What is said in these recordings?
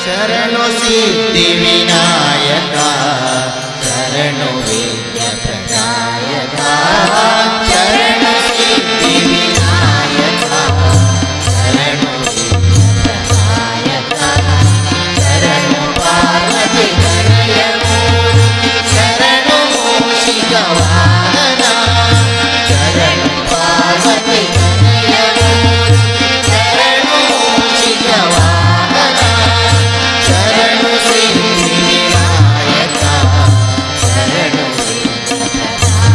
ಶರಣು ಸಿದ್ಧಿ ವಿನಾಯಕ ಶರಣು ವಿದ್ಯ ಪ್ರದಾಯಕ ಶರಣು ಸಿದ್ಧಿ ವಿನಾಯಕ ಶರಣು ವಿದ್ಯ ಪ್ರದಾಯಕ ಶರಣು ಪಾರ್ವತಿ ತನಯ ಮೂರ್ತಿ ಶರಣು ಮೂಷಿಕ ವಾಹನ ಶರಣು ಪಾರ್ವತಿ ತನಯ ಮೂರ್ತಿ ಶರಣು ಮೂಷಿಕ ವಾಹನ ಶರಣು ಸಿದ್ಧಿ ವಿನಾಯಕ ಶರಣು ವಿದ್ಯ ಪ್ರದಾಯಕ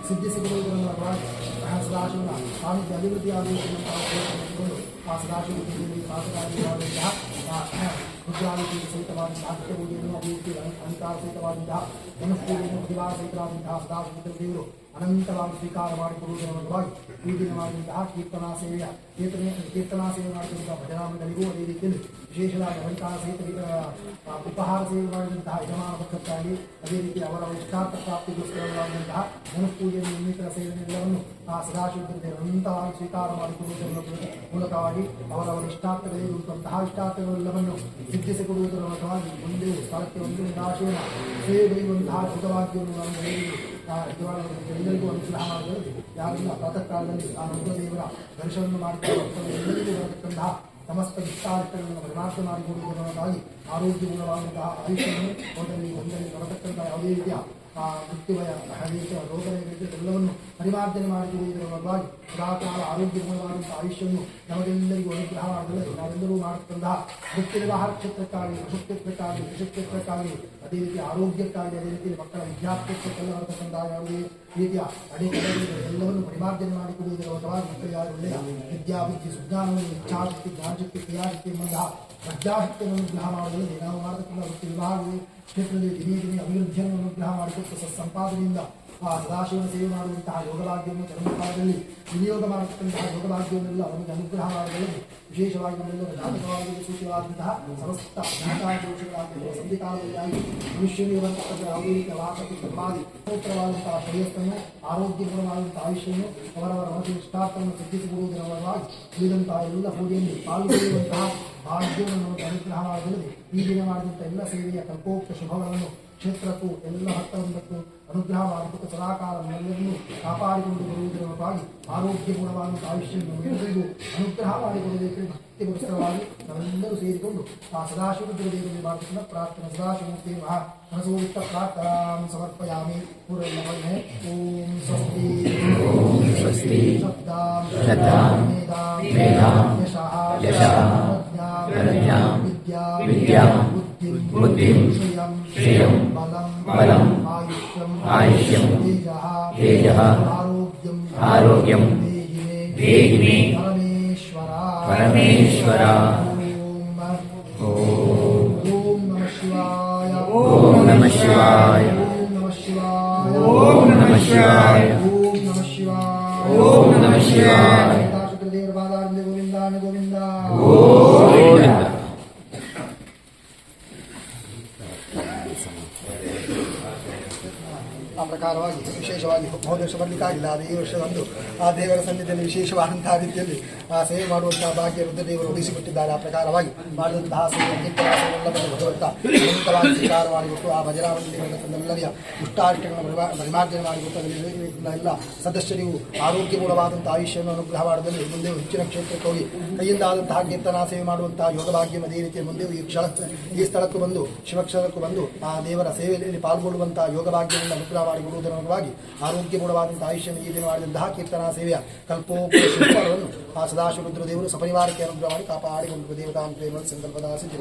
ಸಿದ್ಧಿ ಸಿಗುವುದನ್ನು ಸದಾಶಿವನ ಸಾನ್ನಿಧ್ಯ ಅಭಿವೃದ್ಧಿ ಆಗುವುದನ್ನು ಆ ಸದಾಶಿವ ಶಾಸಕಾರಿಯಾದಂತಹ ರುದ್ರಾವತಿ ಸಹಿತವಾದಂತಹ ಸತ್ಯಪೂಜೆಯನ್ನು ಅಭಿವೃದ್ಧಿ ಅಧಿಕಾರ ಸಹಿತವಾದಂತಹ ಮನುಷ್ಯೂರಿಯನ್ನು ಪ್ರತಿಭಾ ಸಹಿತವಾದಂತಹ ಸದಾಶಿವ ದೇವರು ಅನಂತವಾಗಿ ಸ್ವೀಕಾರ ಮಾಡಿಕೊಡುವುದರ ಭಾಗವಾಗಿ ಈ ದಿನವಾದಂತಹ ಕೀರ್ತನಾ ಸೇವೆ ಮಾಡಿದಂತಹ ಭಜನಾಮಗಳಿಗೂ ಅದೇ ರೀತಿಯಲ್ಲಿ ವಿಶೇಷವಾಗಿ ಅಲಂಕಾರ ಸಹಿತ ಉಪಹಾರ ಸೇವೆ ಮಾಡಿದಂತಹ ಯಜಮಾನ ಪಕ್ಷಕ್ಕಾಗಿ ಅದೇ ರೀತಿ ಅವರ ಇಷ್ಟಾರ್ಥ ಪ್ರಾಪ್ತಿಗೋಸ್ಕರವಾದಂತಹ ಮನುಪೂಜೆಯನ್ನು ಇನ್ನಿತರ ಸೇವೆಗಳೆಲ್ಲವನ್ನು ಆ ಸದಾಶಿವ ಅನಂತವಾಗಿ ಸ್ವೀಕಾರ ಮಾಡಿಕೊಡುವುದರ ಮೂಲಕವಾಗಿ ಅವರವರ ಇಷ್ಟಾರ್ಥಗಳಿರುವಂತಹ ಇಷ್ಟಾರ್ಥಗಳೆಲ್ಲವನ್ನು ಸಿದ್ಧಿಸಿಕೊಡುವುದರ ಮೂಲಕವಾಗಿ ಒಂದು ಸ್ಥಳಕ್ಕೆ ಒಂದು ನಿರಾಶೆಯ ಸೇವೆಗೈಯುವಂತಹ ಬುಧವಾಕ್ಯವನ್ನು ನಾವು ಎಲ್ಲರಿಗೂ ಅನುಗ್ರಹ ಮಾಡಲು ಯಾರಿಂದ ಪ್ರಾತಃ ಕಾಲದಲ್ಲಿ ಆ ರುದ್ರದೇವರ ದರ್ಶನವನ್ನು ಮಾಡಿಕೊಂಡು ಎಲ್ಲರಿಗೂ ಬರತಕ್ಕಂತಹ ಸಮಸ್ತ ಇಷ್ಟಾರ್ಥಗಳನ್ನು ಪರಿಮಾರ್ಥ ಮಾಡಿಕೊಡುವುದರೊಳಗಾಗಿ ಆರೋಗ್ಯಗುಣವಾದಂತಹ ಆಯುಷ್ಯವನ್ನು ಒಂದರಲ್ಲಿ ಬರತಕ್ಕಂತಹ ಯಾವುದೇ ರೀತಿಯ ಮೃತ್ಯುಭಯ ರೋಗಗಳಿಗೆ ಎಲ್ಲವನ್ನು ಪರಿಮಾರ್ಜನೆ ಮಾಡಿಕೊಡುವುದರ ಭಾಗವಾಗಿ ಸದಾಕಾಲ ಆರೋಗ್ಯಗುಣವಾದಂತಹ ಆಯುಷ್ಯವನ್ನು ನಮಗೆಲ್ಲರಿಗೂ ಅನುಗ್ರಹ ಮಾಡಲು ನಾವೆಲ್ಲರೂ ಮಾಡತಕ್ಕಂತಹ ವೃತ್ತಿ ವ್ಯವಹಾರ ಕ್ಷೇತ್ರಕ್ಕಾಗಿ ಕೃಷಿಕ್ಷೇತ್ರಕ್ಕಾಗಿ ಕೃಷಿಕ್ಷೇತ್ರಕ್ಕಾಗಿ ಅದೇ ರೀತಿ ಆರೋಗ್ಯಕ್ಕಾಗಿ ಅದೇ ರೀತಿ ಮಕ್ಕಳ ವಿದ್ಯಾರ್ಥಿಕೆಲ್ಲ ಬರತಕ್ಕಂತಹ ಯಾವುದೇ ರೀತಿಯ ಅಡೆತಡೆಗಳನ್ನು ಪರಿಮಾರ್ಜನೆ ಮಾಡಿಕೊಡುವುದರ ಹೊರತಾಗಿ ಮಕ್ಕಳಿಗೆ ಒಳ್ಳೆಯ ವಿದ್ಯಾಬುದ್ಧಿ ಸುಜ್ಞಾನವನ್ನು ಇಚ್ಛಾಶಕ್ತಿ ಜ್ಞಾನಶಕ್ತಿ ಕ್ರಿಯಾಶಕ್ತಿ ಎಂಬಂತಹ ಪ್ರಜ್ಞಾಶಕ್ತಿಯನ್ನು ಅನುಗ್ರಹ ಮಾಡಲು ನಾವು ಮಾಡತಕ್ಕಂಥ ವೃತ್ತಿ ವಿಭಾಗವು ಕ್ಷೇತ್ರದಲ್ಲಿ ದಿನೇ ದಿನೇ ಅಭಿವೃದ್ಧಿಯನ್ನು ಅನುಗ್ರಹ ಮಾಡಿಕೊಟ್ಟು ಸಂಪಾದನೆಯಿಂದ ಆ ಸದಾಶಿವನ ಸೇವೆ ಮಾಡುವಂತಹ ಯೋಗಭಾಗ್ಯವನ್ನು ಚರ್ಮಕಾಲದಲ್ಲಿ ವಿನಿಯೋಗ ಮಾಡತಕ್ಕಂತಹ ಯೋಗಭಾಗ್ಯವನ್ನೆಲ್ಲ ಅವನಿಗೆ ಅನುಗ್ರಹ ಮಾಡಲು ವಿಶೇಷವಾಗಿ ನಮ್ಮೆಲ್ಲರ ಜಾತಕವಾಗಿ ಸೂಚಿತವಾದಂತಹ ಸಮಸ್ತ ಜಾತಕದೋಷಗಳಾಗಿರುವ ಸಂಧಿಕಾಲದಲ್ಲಿ ಮನುಷ್ಯನಿರುವಂತಹ ಯಾವುದೇ ರೀತಿಯ ವಾಸಕ್ಕೆ ಧರ್ಮಾದಿ ಪವಿತ್ರವಾದಂತಹ ಶ್ರೇಯಸ್ಸನ್ನು ಆರೋಗ್ಯಪೂರ್ಣವಾದಂತಹ ಆಯುಷ್ಯನ್ನು ಅವರವರ ಮನಸ್ಸಿನ ಇಷ್ಟಾರ್ಥವನ್ನು ಸಿದ್ಧಿಸಿಕೊಡುವುದರ ಹೊರತಾಗಿ ಉಳಿದಂತಹ ಎಲ್ಲ ಪೂಜೆಯಲ್ಲಿ ಪಾಲ್ಗೊಳ್ಳುವಂತಹ ಭಾಗ್ಯವನ್ನು ಅನುಗ್ರಹ ಮಾಡಲು ಈ ದಿನ ಮಾಡಿದಂಥ ಎಲ್ಲ ಸೇವೆಯ ಕಲ್ಪೋಕ್ತ ಶುಭಗಳನ್ನು ಕ್ಷೇತ್ರಕ್ಕೂ ಎಲ್ಲ ಭಕ್ತವೃಂದಕ್ಕೂ ಅನುಗ್ರಹ ಮಾಡಿಕೊಟ್ಟು ಸದಾಕಾಲ ಎಲ್ಲರನ್ನೂ ಕಾಪಾಡಿಕೊಂಡು ಬರುವುದರ ಹೊರತಾಗಿ ಆರೋಗ್ಯಪೂರ್ಣವಾದಂಥ ಆಯುಷ್ಯವನ್ನು ಎಲ್ಲರಿಗೂ ಅನುಗ್ರಹ ಮಾಡಿಕೊಡಬೇಕು ಭಕ್ತಿಪುರಸ್ಕರವಾಗಿ ನಾವೆಲ್ಲರೂ ಸೇರಿಕೊಂಡು ಆ ಸದಾಶಿವರುದ್ರದೇವರಿಗೆ ಮಾಡತಕ್ಕಂಥ ಪ್ರಾರ್ಥನೆ ಸದಾಶಿವಮೂರ್ತಿ ಮನಸೋದಿತ್ತ ಪ್ರಾರ್ಥನಾಂ ಸಮರ್ಪಯಾಮಿ ಪೂರ್ವಲ್ಲವನ್ನೇ ಓಂ ಸ್ವಸ್ತಿ ಶಬ್ದಾಂ ಮೇಧಾಂ ಯಶಃ ಪ್ರಜ್ಞಾಂ ವಿದ್ಯಾಂ ಬುದ್ಧಿಂ ಶ್ರಿಯಂ ಬಲಂ ಆಯುಷ್ಯಂ ತೇಜಃ ಆರೋಗ್ಯಂ ದೇಹಿ ಮೇ ಪರಮೇಶ್ವರ ಓಂ ನಮಃ ಶಿವಾಯ ಓಂ ನಮಃ ಶಿವಾಯ ಓಂ ನಮಃ ಶಿವಾಯ ಗೋವಿಂದ ಆ ಪ್ರಕಾರವಾಗಿ ವಿಶೇಷವಾಗಿ ಹೋದ ವರ್ಷ ಬರಲಿಕ್ಕಾಗಿಲ್ಲ ಆದರೆ ಈ ವರ್ಷದಂದು ಆ ದೇವರ ಸನ್ನಿಧಿಯಲ್ಲಿ ವಿಶೇಷವಾದಂತಹ ರೀತಿಯಲ್ಲಿ ಆ ಸೇವೆ ಮಾಡುವಂತಹ ಭಾಗ್ಯ ರುದ್ರದೇವರು ಉಳಿಸಿಬಿಟ್ಟಿದ್ದಾರೆ. ಆ ಪ್ರಕಾರವಾಗಿ ಮಾಡಿದಂತಹ ಸೇವೆ ಭಗವಂತ ಅನಂತವಾಗಿ ಸ್ವೀಕಾರ ಮಾಡಿಬಿಟ್ಟು ಆ ಭಜನಾವಳಿಯ ಪುಷ್ಟಾರಿಷ್ಟಗಳನ್ನು ಪರಿಮಾರ್ಜನೆ ಮಾಡಿಬಿಟ್ಟು ಅದರಲ್ಲಿ ಎಲ್ಲ ಸದಸ್ಯರಿಗೂ ಆರೋಗ್ಯಪೂರ್ಣವಾದಂಥ ಆಯುಷ್ಯವನ್ನು ಅನುಗ್ರಹ ಮಾಡೋದಲ್ಲಿ ಮುಂದೆ ಹೆಚ್ಚಿನ ಕ್ಷೇತ್ರಕ್ಕೆ ಹೋಗಿ ಕೈಯಿಂದ ಆದಂತಹ ಕೀರ್ತನಾ ಸೇವೆ ಮಾಡುವಂತಹ ಯೋಗಭಾಗ್ಯ ಅದೇ ರೀತಿಯ ಮುಂದೆ ಈ ಸ್ಥಳಕ್ಕೂ ಬಂದು ಶಿವಕ್ಷರಕ್ಕೂ ಬಂದು ಆ ದೇವರ ಸೇವೆಯಲ್ಲಿ ಪಾಲ್ಗೊಳ್ಳುವಂತಹ ಯೋಗಭಾಗ್ಯವನ್ನು ಅನುಗ್ರಹ ಮಾಡಿಕೊಡುವುದರ ಭಾಗವಾಗಿ ಆರೋಗ್ಯಪೂರ್ಣವಾದಂತಹ ಆಯುಷ್ಯವನ್ನು ಈ ದಿನ ಮಾಡಿದಂತಹ ಕೀರ್ತನಾ ಸೇವೆಯ ಕಲ್ಪೋಪವನ್ನು ಆ ಸದಾಶಿವ ರುದ್ರದೇವರು ಸಪರಿವಾರಕ್ಕೆ ಅನುಗ್ರಹ ಮಾಡಿ ಕಾಪಾಡಿಕೊಂಡು ದೇವತಾಂತ ಸಂಕಲ್ಪದ ಸಿದ್ಧಿ